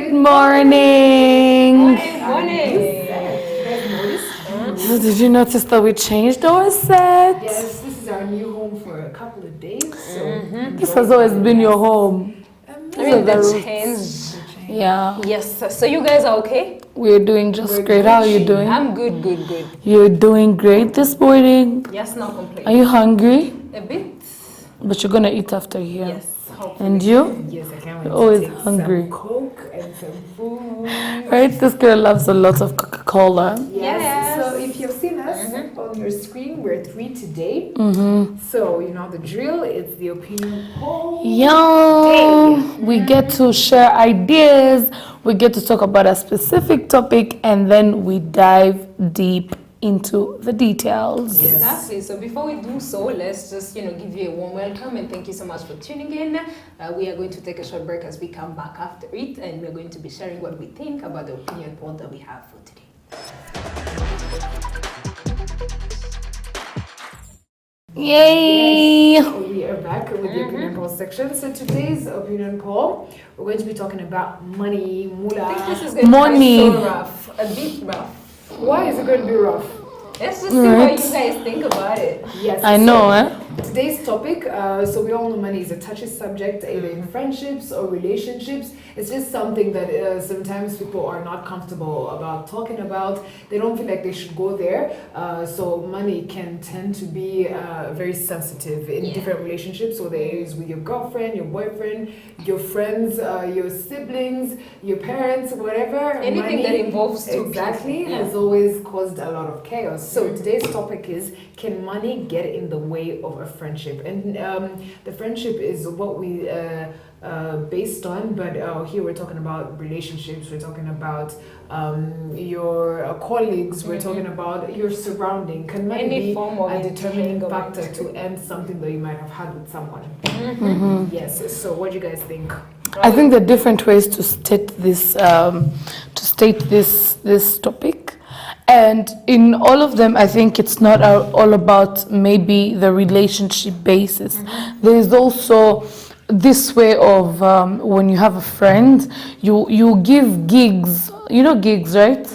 Good morning. Morning. Did you notice that we changed our set? Yes, this is our new home for a couple of days. So This has always been your home. I mean, the change. Yeah. Yes. So you guys are okay? We're doing just great. How are you doing? I'm good. You're doing great this morning. Yes, no Are complaint. you hungry? A bit. But you're gonna eat after here. Yes. Hopefully. And you? yes, I can't wait You're always to take hungry. some Coke and some food. Right? This girl loves a lot of Coca-Cola. Yes. So if you've seen us on your screen, we're 3 today. So you know the drill. It's the opinion poll. Yeah. We get to share ideas. We get to talk about a specific topic, and then we dive deep into the details. Yes. Exactly. So before we do so, let's just give you a warm welcome and thank you so much for tuning in. We are going to take a short break as we come back after it, and we're going to be sharing what we think about the opinion poll that we have for today. Yay! We are back with the opinion poll section. So today's opinion poll, we're going to be talking about money, I think moolah. this is going to Money. be so rough, a bit rough. Why is it going to be rough? Let's just see what you guys think about it. Yes. I know, eh? Today's topic, so we all know money is a touchy subject, either in friendships or relationships. It's just something that sometimes people are not comfortable about talking about. They don't feel like they should go there. So money can tend to be very sensitive in different relationships, whether it is with your girlfriend, your boyfriend, your friends, your siblings, your parents, whatever. Anything that involves two exactly people. has always caused a lot of chaos. So today's topic is, can money get in the way of a friendship? And the friendship is what we based on, but here we're talking about relationships, we're talking about your colleagues, we're talking about your surrounding. Can money Any be form of a determining entanglement. factor to end something that you might have had with someone? Yes. So what do you guys think? I think there are different ways to state this this topic, and in all of them, I think it's not all about maybe the relationship basis. There is also this way of when you have a friend, you give gigs. You know gigs, right?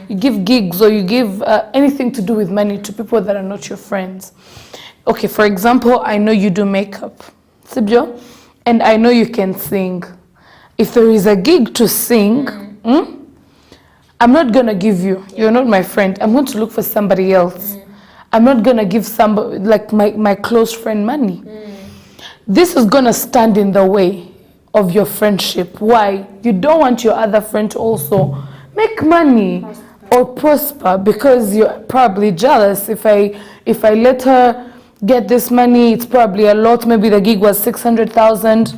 You give gigs, or you give anything to do with money to people that are not your friends. Okay, for example, I know you do makeup, Sibjo, and I know you can sing. If there is a gig to sing, I'm not gonna give you. You're not my friend. I'm going to look for somebody else. I'm not gonna give somebody like my close friend money. This is gonna stand in the way of your friendship. Why? You don't want your other friend to also make money or prosper, because you're probably jealous. If I let her get this money, it's probably a lot. Maybe the gig was 600,000.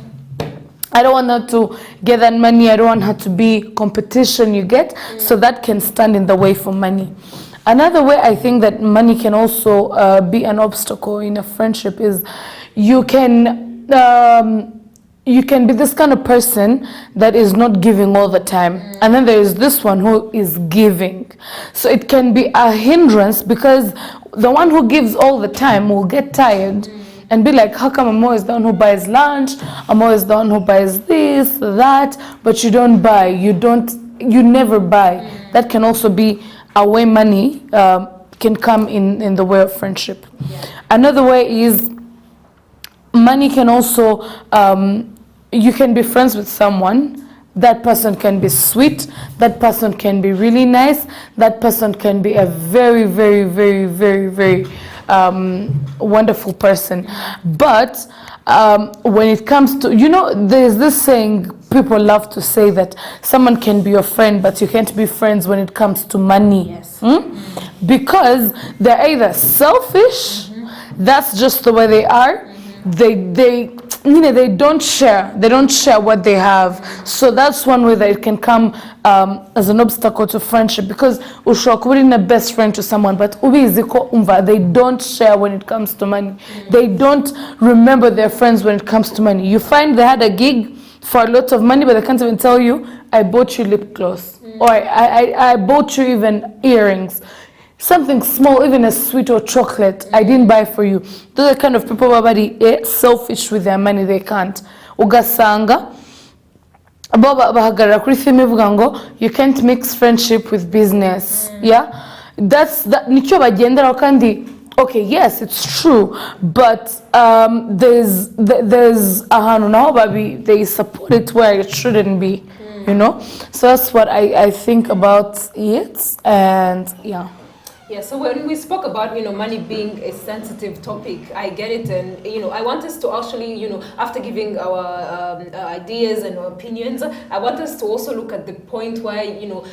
I don't want her to get that money. I don't want her to be competition, you get? So that can stand in the way for money. Another way I think that money can also be an obstacle in a friendship is you can be this kind of person that is not giving all the time. And then there is this one who is giving. So it can be a hindrance, because the one who gives all the time will get tired and be like, how come I'm always the one who buys lunch? I'm always the one who buys this, that, but you don't buy. You never buy. That can also be a way money can come in the way of friendship. Another way is money can also, you can be friends with someone. That person can be sweet. That person can be really nice. That person can be a very, very, very, very, very wonderful person. But when it comes to, there's this saying people love to say, that someone can be your friend, but you can't be friends when it comes to money. Yes. Because they're either selfish, that's just the way they are. They don't share what they have. So that's one way that it can come as an obstacle to friendship, because ushobora kuba uri na best friend to someone, but ubizi ko they don't share when it comes to money. They don't remember their friends when it comes to money. You find they had a gig for a lot of money, but they can't even tell you, I bought you lip gloss, or I bought you even earrings. Something small, even a sweet or chocolate, I didn't buy for you. Those are the kind of people who are very selfish with their money. They can't. Ugasanga bo bahagarara kuri theme ivuga ngo you can't mix friendship with business. Yeah, that nicyo bagenderaho kandi. Okay, yes, it's true, but there's ahantu naho they support it where it shouldn't be, you know. So that's what I think about it, and yeah. Yeah, so when we spoke about, money being a sensitive topic, I get it. And, I want us to actually, after giving our ideas and our opinions, I want us to also look at the point where,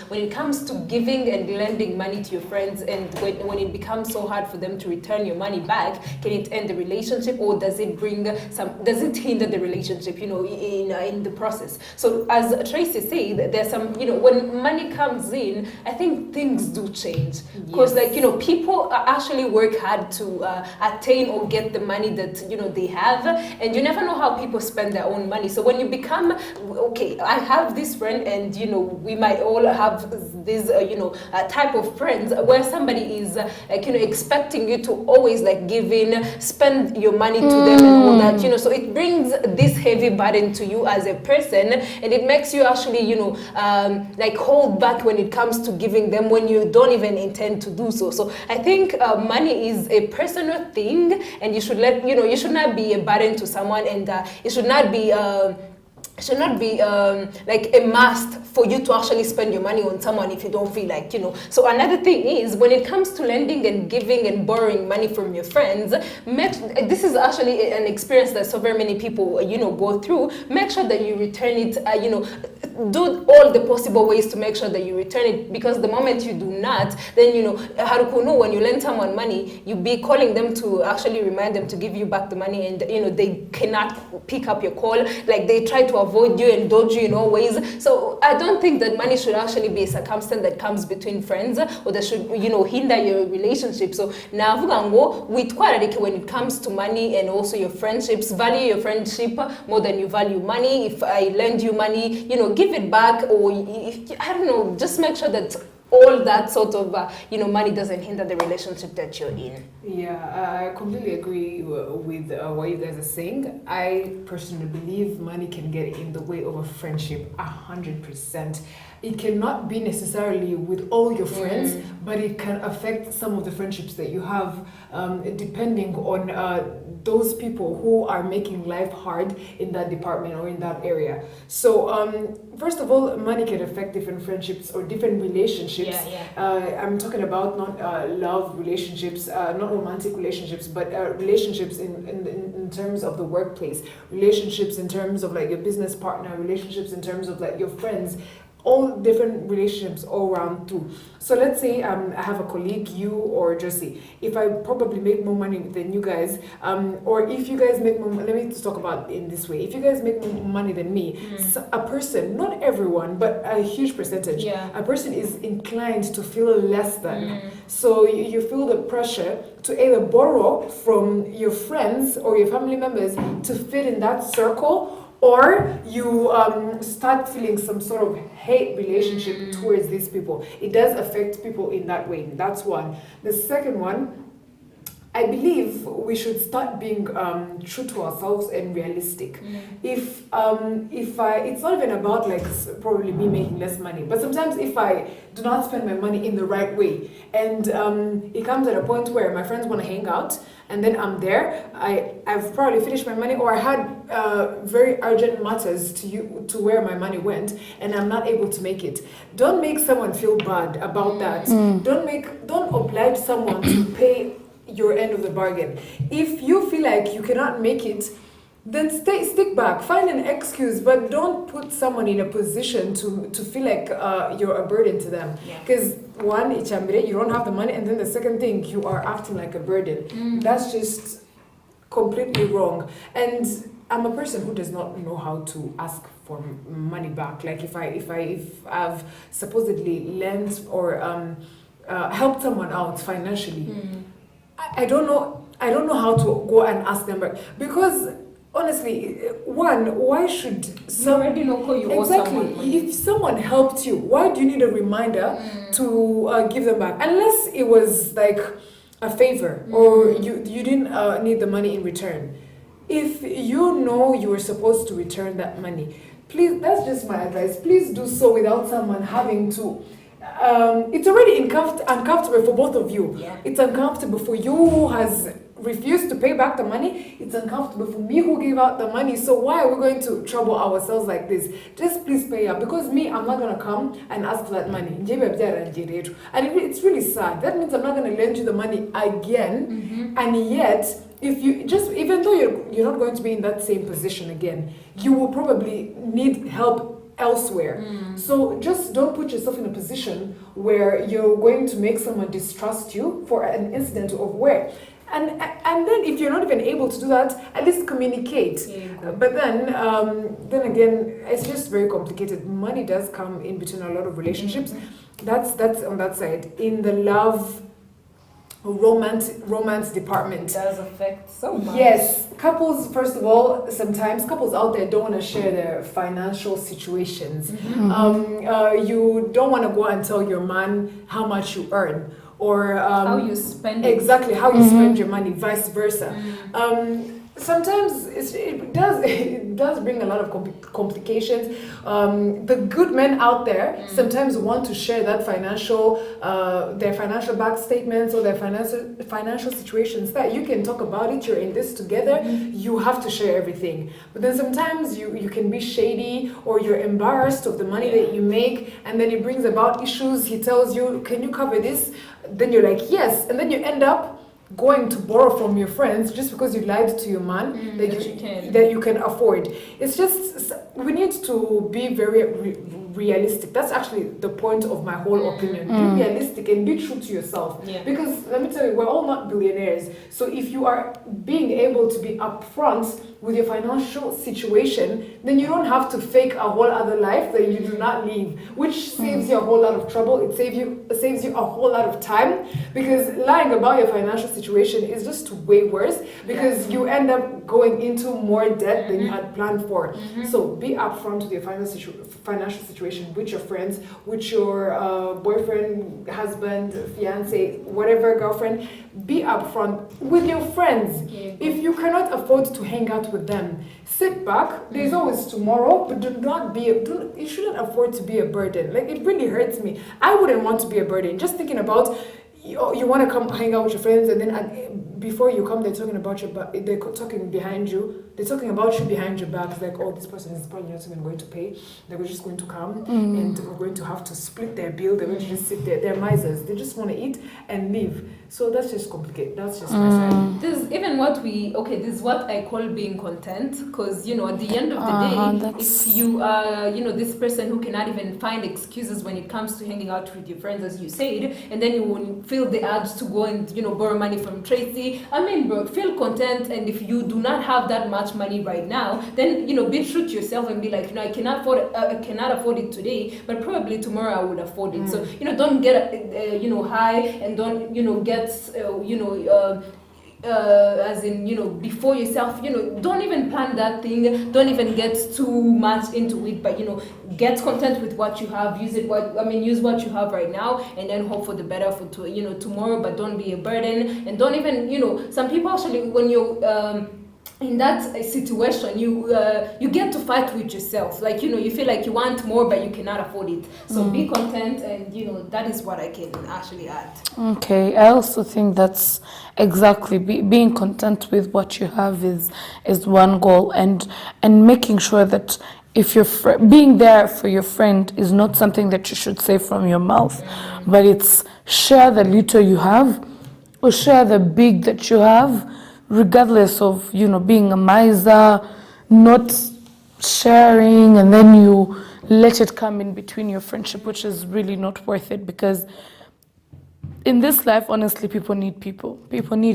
when it comes to giving and lending money to your friends, and when it becomes so hard for them to return your money back, can it end the relationship, or does it hinder the relationship, in the process? So as Tracy said, there's some, when money comes in, I think things do change. Because people actually work hard to attain or get the money that, they have. And you never know how people spend their own money. So when you become, okay, I have this friend, and, we might all have this, type of friends where somebody is, expecting you to always, give in, spend your money to them and all that, so it brings this heavy burden to you as a person, and it makes you actually, hold back when it comes to giving them when you don't even intend to do so. So I think money is a personal thing, and you should you should not be a burden to someone, and it should not be like a must for you to actually spend your money on someone if you don't feel like, So another thing is, when it comes to lending and giving and borrowing money from your friends, this is actually an experience that so very many people, go through. Make sure that you return it, do all the possible ways to make sure that you return it, because the moment you do not, then, Harukuno, when you lend someone money, you be calling them to actually remind them to give you back the money, and, they cannot pick up your call. Like, they try to avoid you and dodge you in all ways. So I don't think that money should actually be a circumstance that comes between friends, or that should, hinder your relationship. So now, when it comes to money and also your friendships, value your friendship more than you value money. If I lend you money, give it back, or I don't know, just make sure that all that sort of, money doesn't hinder the relationship that you're in. Yeah, I completely agree with what you guys are saying. I personally believe money can get in the way of a friendship 100%. It cannot be necessarily with all your friends, but it can affect some of the friendships that you have, depending on those people who are making life hard in that department or in that area. So, first of all, money can affect different friendships or different relationships. I'm talking about not love relationships, not romantic relationships, but relationships in terms of the workplace, relationships in terms of your business partner, relationships in terms of your friends. All different relationships all around too. So let's say I have a colleague, you or Josie. If I probably make more money than you guys, or if you guys make more, let me just talk about it in this way. If you guys make more money than me, so a person, not everyone, but a huge percentage, a person is inclined to feel less than. So you feel the pressure to either borrow from your friends or your family members to fit in that circle, or you start feeling some sort of hate relationship towards these people. It does affect people in that way. That's one. The second one, I believe we should start being true to ourselves and realistic. If it's not even about probably me making less money, but sometimes if I do not spend my money in the right way, and it comes at a point where my friends want to hang out, and then I'm there, I've probably finished my money, or I had very urgent matters to where my money went, and I'm not able to make it. Don't make someone feel bad about that. Don't oblige someone to pay your end of the bargain. If you feel like you cannot make it, then stick back, find an excuse, but don't put someone in a position to feel like you're a burden to them. Because one, you don't have the money, and then the second thing, you are acting like a burden. That's just completely wrong. And I'm a person who does not know how to ask for money back. Like if I've supposedly lent or helped someone out financially, I don't know how to go and ask them back, because honestly, one, why should you already know you owe someone money. If someone helped you, why do you need a reminder to give them back? Unless it was like a favor, or you didn't need the money in return. If you know you were supposed to return that money, please, that's just my advice. Please do so without someone having to. It's already uncomfortable for both of you. Yeah. It's uncomfortable for you who has refused to pay back the money. It's uncomfortable for me who gave out the money. So why are we going to trouble ourselves like this? Just please pay up, because me, I'm not going to come and ask for that money. And it's really sad. That means I'm not going to lend you the money again. And yet, if you just, even though you're not going to be in that same position again, you will probably need help elsewhere. So just don't put yourself in a position where you're going to make someone distrust you for an incident of where. And then if you're not even able to do that, at least communicate. But then again, it's just very complicated. Money does come in between a lot of relationships. That's on that side. In the love romance department, It does affect so much. yes, couples, first of all, sometimes couples out there don't want to share their financial situations. You don't want to go and tell your man how much you earn, or How you spend it. exactly how you spend your money, vice versa. Sometimes it does bring a lot of complications. The good men out there sometimes want to share that their financial back statements or their financial situations, that you can talk about it, you're in this together, you have to share everything. But then sometimes you can be shady, or you're embarrassed of the money that you make, and then it brings about issues. He tells you, can you cover this? Then you're like, yes, and then you end up going to borrow from your friends just because you lied to your man that you can afford. It's just, we need to be very realistic. That's actually the point of my whole opinion. Be realistic and be true to yourself. Yeah. Because let me tell you, we're all not billionaires. So if you are being able to be upfront with your financial situation, then you don't have to fake a whole other life that you do not live, which saves you a whole lot of trouble. It saves you a whole lot of time, because lying about your financial situation is just way worse, because you end up going into more debt than you had planned for. So be upfront with your financial situation with your friends, with your boyfriend, husband, fiance, whatever, girlfriend. Be upfront with your friends. If you cannot afford to hang out with them, sit back. There's always tomorrow, but you shouldn't afford to be a burden. Like, it really hurts me. I wouldn't want to be a burden. Just thinking about, you want to come hang out with your friends, and then before you come, they're talking about they're talking behind you. They're talking about you behind your back. It's like, oh, this person is probably not even going to pay. They're just going to come, and we're going to have to split their bill. They're going to just sit there. They're misers. They just want to eat and leave. So that's just complicated. That's just my side. This is even this is what I call being content, because at the end of the day, if you are this person who cannot even find excuses when it comes to hanging out with your friends, as you said, and then you will feel the urge to go and borrow money from Tracy. I mean, bro, feel content, and if you do not have that much money right now, then be true to yourself and be like, I cannot afford it today, but probably tomorrow I will afford it. So don't get high, and don't get as in before yourself, don't even plan that thing, don't even get too much into it, but get content with what you have. Use what you have right now, and then hope for the better for tomorrow, but don't be a burden, and don't even some people actually, when you're in that situation, you get to fight with yourself. Like, you feel like you want more, but you cannot afford it. So be content, and that is what I can actually add. Okay, I also think that's exactly being content with what you have is one goal, and making sure that if you're being there for your friend is not something that you should say from your mouth, but it's share the little you have, or share the big that you have, regardless of being a miser, not sharing, and then you let it come in between your friendship, which is really not worth it. Because in this life, honestly, people need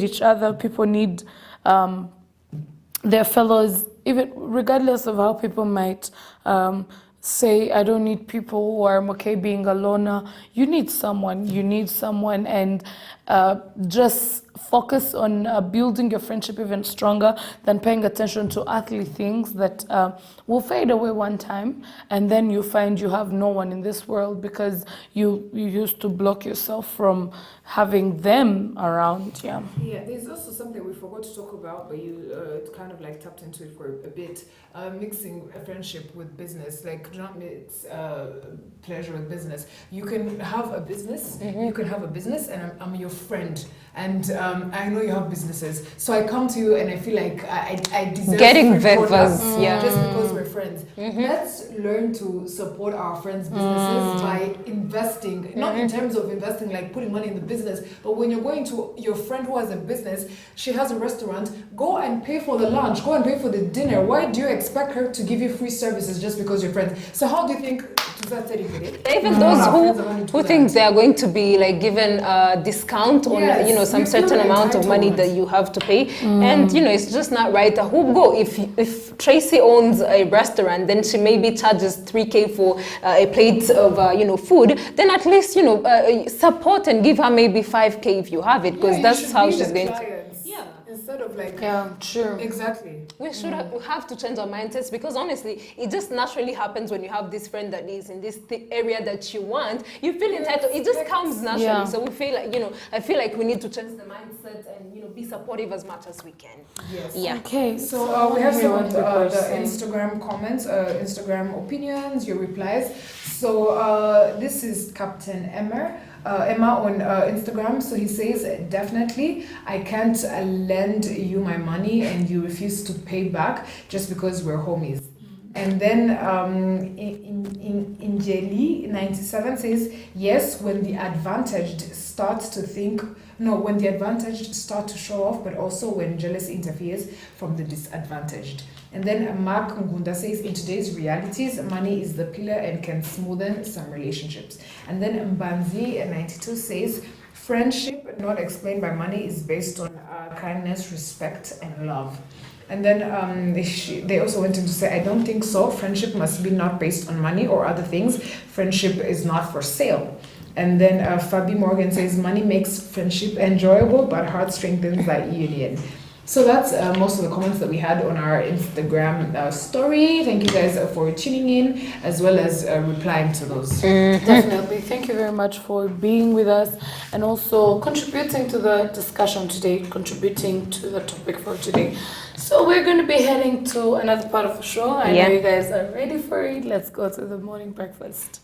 each other, people need their fellows, even regardless of how people might say, I don't need people, or I'm okay being a loner. You need someone, and just focus on building your friendship even stronger than paying attention to earthly things that will fade away one time, and then you find you have no one in this world because you used to block yourself from having them around. Yeah. Yeah, there's also something we forgot to talk about, but you kind of like tapped into it for a bit. Mixing a friendship with business, like do not mix pleasure with business. You can have a business, you can have a business, and I'm your friend, and I know you have businesses, so I come to you and I feel like I deserve Getting free products favors, yeah. just because we're friends. Let's learn to support our friends' businesses by investing, not in terms of investing like putting money in the business, but when you're going to your friend who has a business, she has a restaurant, go and pay for the lunch, go and pay for the dinner. Why do you expect her to give you free services just because you're friends? So how do you think even those who think they are going to be like given a discount on some certain amount of money that you have to pay, and it's just not right. Who go if Tracy owns a restaurant, then she maybe charges 3K for a plate of food, then at least support and give her maybe 5K if you have it, because that's how she's going to. Instead of like true. Exactly. We should we have to change our mindsets, because honestly, it just naturally happens when you have this friend that is in this area that you want. You feel entitled. It just comes naturally. Yeah. So we feel like I feel like we need to change the mindset and be supportive as much as we can. Yes. Yeah. Okay. So we have some of the Instagram comments, Instagram opinions, your replies. So this is Captain Emma on Instagram. So he says, definitely, I can't lend you my money and you refuse to pay back just because we're homies. And then Injeli 97 says, yes, when the advantaged start to show off, but also when jealousy interferes from the disadvantaged. And then Mark Ngunda says, in today's realities, money is the pillar and can smoothen some relationships. And then Mbanzi 92 says, friendship not explained by money is based on kindness, respect, and love. And then they also went on to say, I don't think so. Friendship must be not based on money or other things. Friendship is not for sale. And then Fabi Morgan says, money makes friendship enjoyable, but heart strengthens that union. So that's most of the comments that we had on our Instagram story. Thank you guys for tuning in, as well as replying to those. Definitely. Thank you very much for being with us and also contributing to the discussion today, contributing to the topic for today. So we're going to be heading to another part of the show. I know you guys are ready for it. Let's go to the morning breakfast.